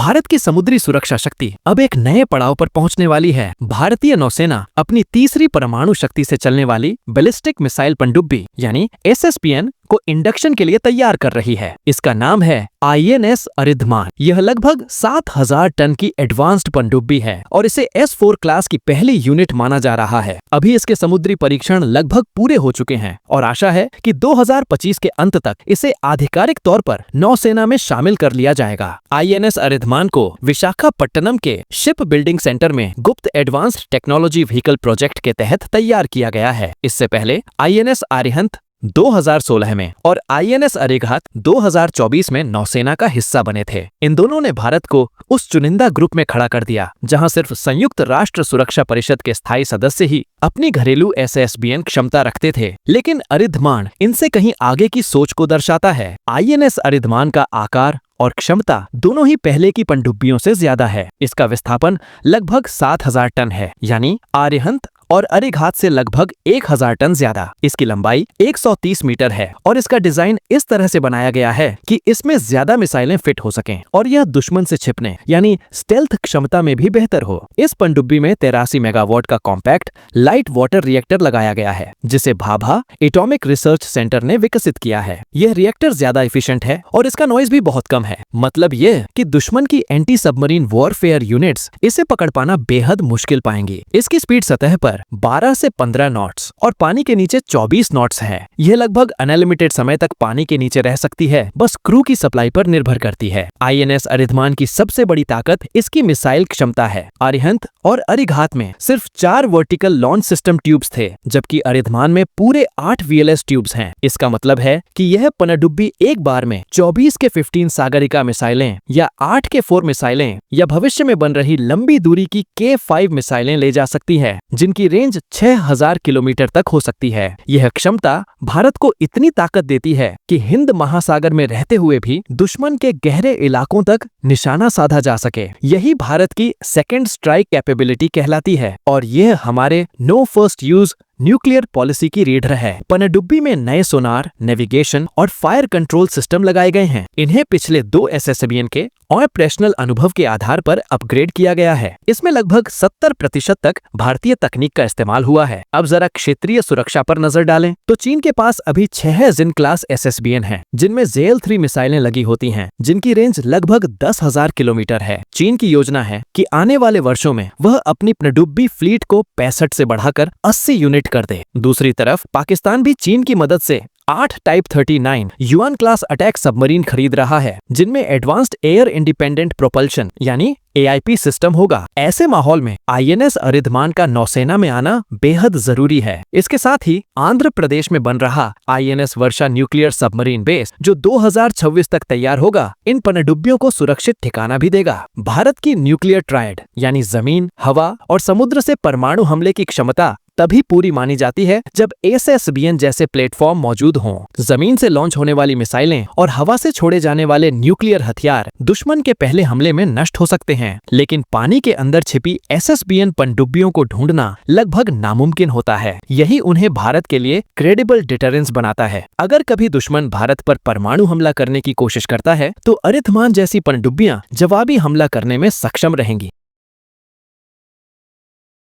भारत की समुद्री सुरक्षा शक्ति अब एक नए पड़ाव पर पहुंचने वाली है। भारतीय नौसेना अपनी तीसरी परमाणु शक्ति से चलने वाली बैलिस्टिक मिसाइल पनडुब्बी यानी SSBN को इंडक्शन के लिए तैयार कर रही है। इसका नाम है INS अरिधमान। यह लगभग 7000 टन की एडवांस्ड पनडुब्बी है और इसे S4 क्लास की पहली यूनिट माना जा रहा है। अभी इसके समुद्री परीक्षण लगभग पूरे हो चुके हैं और आशा है कि 2025 के अंत तक इसे आधिकारिक तौर पर नौसेना में शामिल कर लिया जाएगा। INS अरिधमान को विशाखापट्टनम के शिप बिल्डिंग सेंटर में गुप्त एडवांस्ड टेक्नोलॉजी व्हीकल प्रोजेक्ट के तहत तैयार किया गया है। इससे पहले INS अरिहंत 2016 में और INS अरिघात 2024 में नौसेना का हिस्सा बने थे। इन दोनों ने भारत को उस चुनिंदा ग्रुप में खड़ा कर दिया जहां सिर्फ संयुक्त राष्ट्र सुरक्षा परिषद के स्थायी सदस्य ही अपनी घरेलू SSBN क्षमता रखते थे। लेकिन अरिधमान इनसे कहीं आगे की सोच को दर्शाता है। INS अरिधमान का आकार और क्षमता दोनों ही पहले की पनडुब्बियों से ज्यादा है। इसका विस्थापन लगभग 7000 टन है, यानी अरिहंत और अरिघात से लगभग 1000 टन ज्यादा। इसकी लंबाई 130 मीटर है और इसका डिजाइन इस तरह से बनाया गया है कि इसमें ज्यादा मिसाइलें फिट हो सकें और यह दुश्मन से छिपने यानी स्टेल्थ क्षमता में भी बेहतर हो। इस पनडुब्बी में 83 मेगावाट का कॉम्पैक्ट लाइट वाटर रिएक्टर लगाया गया है, जिसे भाभा एटॉमिक रिसर्च सेंटर ने विकसित किया है। यह रिएक्टर ज्यादा एफिशिएंट है और इसका नॉइज भी बहुत कम है। मतलब यह कि दुश्मन की एंटी सबमरीन वॉरफेयर यूनिट्स इसे पकड़ पाना बेहद मुश्किल पाएंगी। इसकी स्पीड सतह पर 12 से 15 नॉट्स और पानी के नीचे 24 नॉट्स है। यह लगभग अनलिमिटेड समय तक पानी के नीचे रह सकती है, बस क्रू की सप्लाई पर निर्भर करती है। INS अरिधमान की सबसे बड़ी ताकत इसकी मिसाइल क्षमता है। अरिहंत और अरिघात में सिर्फ 4 वर्टिकल लॉन्च सिस्टम ट्यूब्स थे, जबकि अरिधमान में पूरे 8 VLS ट्यूब्स हैं। इसका मतलब है कि यह पनडुब्बी एक बार में 24 के 15 सागरिका मिसाइलें या 8 के 4 मिसाइलें या भविष्य में बन रही लंबी दूरी की K5 मिसाइलें ले जा सकती है, जिनकी रेंज 6000 किलोमीटर तक हो सकती है। यह क्षमता भारत को इतनी ताकत देती है कि हिंद महासागर में रहते हुए भी दुश्मन के गहरे इलाकों तक निशाना साधा जा सके। यही भारत की सेकेंड स्ट्राइक कैपेबिलिटी कहलाती है और यह हमारे no first use nuclear policy की रीढ़ है। पनडुब्बी में नए सोनार, नेविगेशन और फायर कंट्रोल सिस्टम लगाए गए हैं। इन्हें पिछले 2 SSBN के ऑपरेशनल अनुभव के आधार पर अपग्रेड किया गया है। इसमें लगभग 70% तक भारतीय तकनीक का इस्तेमाल हुआ है। अब जरा क्षेत्रीय सुरक्षा पर नजर डालें तो चीन के पास अभी 6 जिन क्लास SSBN हैं, जिनमें ZL-3 मिसाइलें लगी होती हैं, जिनकी रेंज लगभग 10,000 किलोमीटर है। चीन की योजना है कि आने वाले वर्षों में वह अपनी पनडुब्बी फ्लीट को 65 से बढ़ाकर 80 यूनिट कर दे। दूसरी तरफ पाकिस्तान भी चीन की मदद से 8 type 39 yuan class attack submarine खरीद रहा है, जिनमें एडवांस्ड एयर इंडिपेंडेंट प्रोपल्शन यानी AIP सिस्टम होगा। ऐसे माहौल में INS अरिधमान का नौसेना में आना बेहद जरूरी है। इसके साथ ही आंध्र प्रदेश में बन रहा INS वर्षा न्यूक्लियर सबमरीन बेस, जो 2026 तक तैयार होगा, इन पनडुब्बियों को सुरक्षित ठिकाना भी देगा। भारत की न्यूक्लियर ट्रायड यानी जमीन, हवा और समुद्र से परमाणु हमले की क्षमता तभी पूरी मानी जाती है जब SSBN जैसे प्लेटफॉर्म मौजूद हों। जमीन से लॉन्च होने वाली मिसाइलें और हवा से छोड़े जाने वाले न्यूक्लियर हथियार दुश्मन के पहले हमले में नष्ट हो सकते हैं, लेकिन पानी के अंदर छिपी SSBN पनडुब्बियों को ढूंढना लगभग नामुमकिन होता है। यही उन्हें भारत के लिए क्रेडिबल डिटरेंस बनाता है। अगर कभी दुश्मन भारत पर परमाणु हमला करने की कोशिश करता है तो अरिधमान जैसी पनडुब्बियां जवाबी हमला करने में सक्षम रहेंगी।